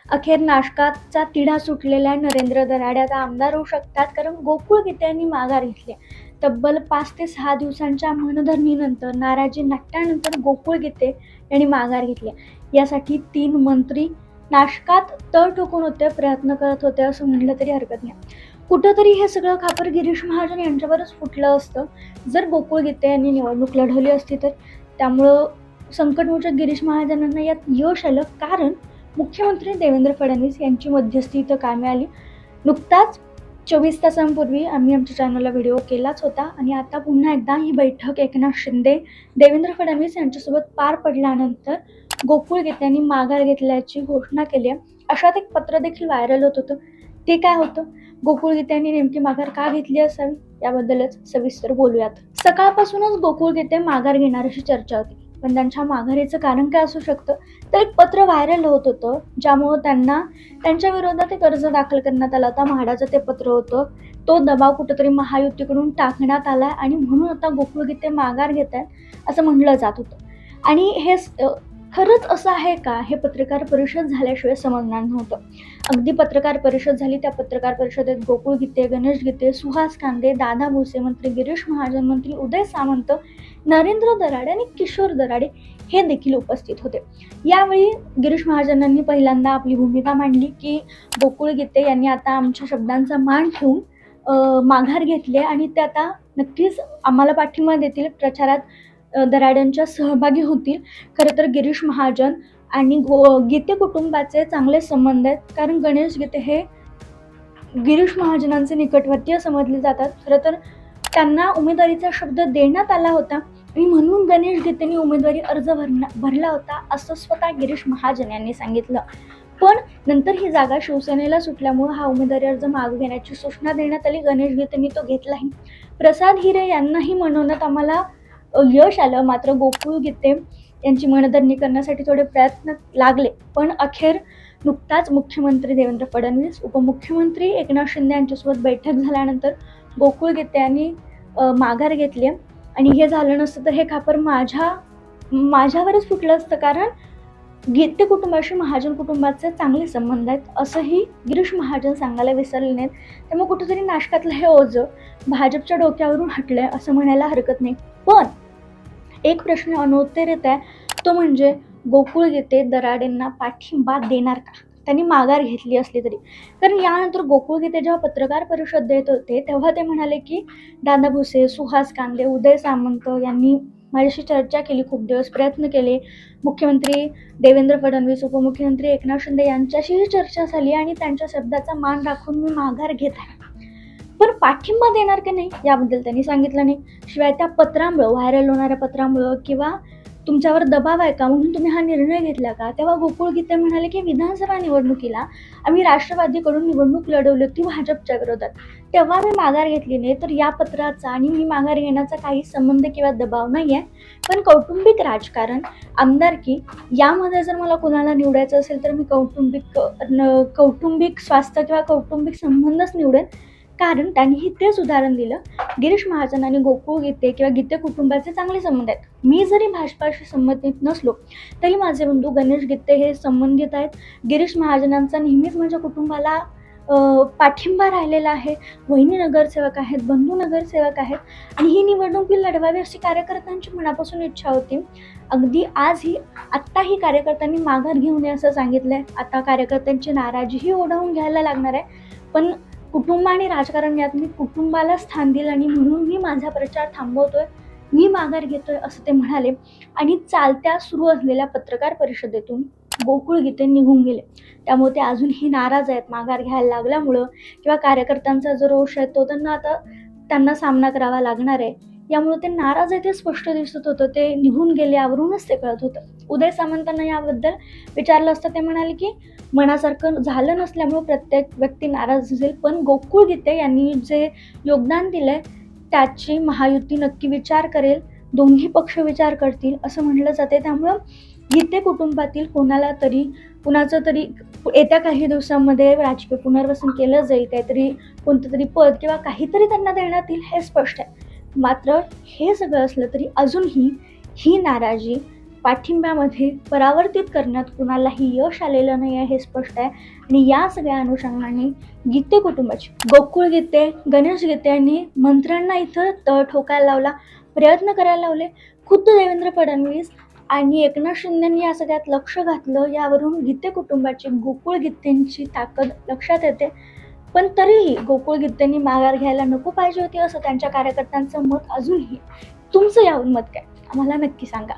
अखेर नाशकाचा तिढा सुटलेल्या नरेंद्र दराडे आता आमदार होऊ शकतात, कारण गोकुळ गीते यांनी माघार घेतली. तब्बल 5 ते 6 दिवसांच्या मनधरणीनंतर, नाराजी नाट्यानंतर गोकुळ गीते यांनी माघार घेतली. यासाठी 3 मंत्री नाशकात तळ ठोकून होते, प्रयत्न करत होते असं म्हटलं तरी हरकत नाही. कुठंतरी हे सगळं खापर गिरीश महाजन यांच्यावरच फुटलं असतं जर गोकुळ गीते यांनी निवडणूक लढवली असती तर. त्यामुळं संकटमोचक गिरीश महाजनांना यात यश आलं, कारण मुख्यमंत्री देवेंद्र फडणवीस यांची मध्यस्थी इथं कामी आली. नुकताच 24 तासांपूर्वी आम्ही आमच्या चॅनलला व्हिडिओ केलाच होता आणि आता पुन्हा एकदा ही बैठक एकनाथ शिंदे, देवेंद्र फडणवीस यांच्यासोबत पार पडल्यानंतर गोकुळ गीते यांनी माघार घेतल्याची घोषणा केली आहे. अशात एक पत्र देखील व्हायरल होत होतं. ते काय होतं, गोकुळ गीते यांनी नेमकी माघार का घेतली असावी याबद्दलच सविस्तर बोलूयात. सकाळपासूनच गोकुळ गीते माघार घेणार अशी चर्चा होती, पण त्यांच्या माघारीचं कारण काय असू शकतं, तर एक पत्र व्हायरल होत होतं ज्यामुळं त्यांच्या विरोधात एक अर्ज दाखल करण्यात आला होता. म्हाडाचं ते पत्र होतं. तो दबाव कुठंतरी महायुतीकडून टाकण्यात आला आणि म्हणून आता गोकुळ गीते माघार घेत आहेत असं म्हणलं जात होतं. आणि हे खरंच असं आहे का, हे पत्रकार परिषद झाल्याशिवाय समजणार नव्हतं. अगदी पत्रकार परिषद झाली, त्या पत्रकार परिषदेत गोकुळ गीते, गणेश गीते, सुहास कांदे, दादा भुसे, मंत्री गिरीश महाजन, मंत्री उदय सामंत, नरेंद्र दराडे आणि किशोर दराडे हे देखील उपस्थित होते. यावेळी गिरीश महाजनांनी पहिल्यांदा आपली भूमिका मांडली की गोकुळ गीते यांनी आता आमच्या शब्दांचा मान ठेवून माघार घेतली आणि ते आता नक्कीच आम्हाला पाठिंबा देतील, प्रचारात दराड्यांच्या सहभागी होतील. खरं तर गिरीश महाजन आणि गीते कुटुंबाचे चांगले संबंध आहेत, कारण गणेश गीते हे गिरीश महाजनांचे निकटवर्तीय समजले जातात. खरं तर त्यांना उमेदवारीचा शब्द देण्यात आला होता आणि म्हणून गणेश गीतेंनी उमेदवारी अर्ज भरला होता असं स्वतः गिरीश महाजन यांनी सांगितलं. पण नंतर ही जागा शिवसेनेला सुटल्यामुळे हा उमेदवारी अर्ज मागे घेण्याची सूचना देण्यात आली. गणेश गीतेंनी तो घेतलाही. प्रसाद हिरे यांनाही मनवण्यात आम्हाला यश आलं, मात्र गोकुळ गीते यांची मनधरणी करण्यासाठी थोडे प्रयत्न लागले. पण अखेर नुकताच मुख्यमंत्री देवेंद्र फडणवीस, उपमुख्यमंत्री एकनाथ शिंदे यांच्यासोबत बैठक झाल्यानंतर गोकुळ गीते यांनी माघार घेतली आणि हे झालं नसतं तर हे खापर माझ्यावरच फुटलं असतं, कारण गीते कुटुंबाशी महाजन कुटुंबाचे चांगले संबंध आहेत असंही गिरीश महाजन सांगायला विसरले नाहीत. त्यामुळे कुठेतरी नाशकातलं हे ओझं भाजपच्या डोक्यावरून हटलंय असं म्हणायला हरकत नाही. पण एक प्रश्न अनउत्तरित आहे, तो म्हणजे गोकुळ गीते दराडेंना पाठिंबा देणार का, त्यांनी माघार घेतली असली तरी. कारण यानंतर गोकुळ गीते जेव्हा पत्रकार परिषद देत होते तेव्हा ते म्हणाले की दादा भुसे, सुहास कांदे, उदय सामंत यांनी माझ्याशी चर्चा केली, खूप दिवस प्रयत्न केले. मुख्यमंत्री देवेंद्र फडणवीस, उपमुख्यमंत्री एकनाथ शिंदे यांच्याशीही चर्चा झाली आणि त्यांच्या शब्दाचा मान राखून मी माघार घेत आहे. पण पाठिंबा देणार की नाही याबद्दल त्यांनी सांगितलं नाही. शिवाय त्या पत्रामुळं, व्हायरल होणाऱ्या पत्रामुळं किंवा तुमच्यावर दबाव आहे का म्हणून तुम्ही हा निर्णय घेतला का, तेव्हा गोकुळ गीते म्हणाले की विधानसभा निवडणुकीला आम्ही राष्ट्रवादीकडून निवडणूक लढवली होती भाजपच्या विरोधात, तेव्हा मी माघार घेतली नाही. तर या पत्राचा आणि मी माघार घेण्याचा काही संबंध किंवा दबाव नाही आहे. पण कौटुंबिक राजकारण, आमदारकी यामध्ये जर मला कुणाला निवडायचं असेल तर मी कौटुंबिक स्वास्थ्य किंवा कौटुंबिक संबंधच निवडेन. कारण त्यांनीही तेच उदाहरण दिलं. गिरीश महाजन आणि गोकुळ गीते किंवा गीते कुटुंबाचे चांगले संबंध आहेत. मी जरी भाजपाशी संबंधित नसलो तरी माझे बंधू गणेश गीते हे संबंधित आहेत. गिरीश महाजनांचा नेहमीच माझ्या कुटुंबाला पाठिंबा राहिलेला आहे. वहिनी नगरसेवक आहेत, बंधू नगरसेवक आहेत आणि ही निवडणूक लढवावी अशी कार्यकर्त्यांची मनापासून इच्छा होती. अगदी आत्ताही कार्यकर्त्यांनी माघार घेऊ नये असं सांगितलंय. आता कार्यकर्त्यांची नाराजीही ओढावून घ्यायला लागणार आहे. पण कुटुंब आणि राजकारण यात मी कुटुंबाला स्थान दिलं आणि म्हणून मी माझा प्रचार थांबवतोय, मी माघार घेतोय असं ते म्हणाले. आणि चालत्या सुरू असलेल्या पत्रकार परिषदेतून गोकुळ गीते निघून गेले. त्यामुळे ते अजूनही नाराज आहेत. माघार घ्यायला लागल्यामुळं किंवा कार्यकर्त्यांचा जो रोष आहे तो त्यांना सामना करावा लागणार आहे, यामुळे ते नाराज आहे ते स्पष्ट दिसत होतं. ते निघून गेले यावरूनच ते कळत होतं. उदय सामंतांना याबद्दल विचारलं असतं, ते म्हणाले की मनासारखं झालं नसल्यामुळे प्रत्येक व्यक्ती नाराज असेल, पण गोकुळ गीते यांनी जे योगदान दिलंय त्याची महायुती नक्की विचार करेल, दोन्ही पक्ष विचार करतील असं म्हटलं जाते. त्यामुळं गीते कुटुंबातील कुणाचं तरी येत्या काही दिवसांमध्ये राजकीय पुनर्वसन केलं जाईल, काहीतरी कोणतं तरी पद किंवा काहीतरी त्यांना देण्यात येईल हे स्पष्ट आहे. मात्र हे सगळं असलं तरी अजूनही ही नाराजी पाठिंब्यामध्ये परावर्तित करण्यात कुणालाही यश आलेलं नाही आहे हे स्पष्ट आहे. आणि या सगळ्या अनुषंगाने गीते कुटुंबाची गोकुळ गीते, गणेश गीते यांनी मंत्र्यांना इथं तळ ठोकायला लावला, प्रयत्न करायला लावले. खुद्द देवेंद्र फडणवीस आणि एकनाथ शिंदेंनी या सगळ्यात लक्ष घातलं. यावरून गीते कुटुंबाची गोकुळ गीतेंची ताकद लक्षात येते. पण तरीही गोकुळ गीतेंनी माघार घ्यायला नको पाहिजे होती असं त्यांच्या कार्यकर्त्यांचं मत अजूनही. तुमचं यावर मत काय? आम्हाला नक्की सांगा.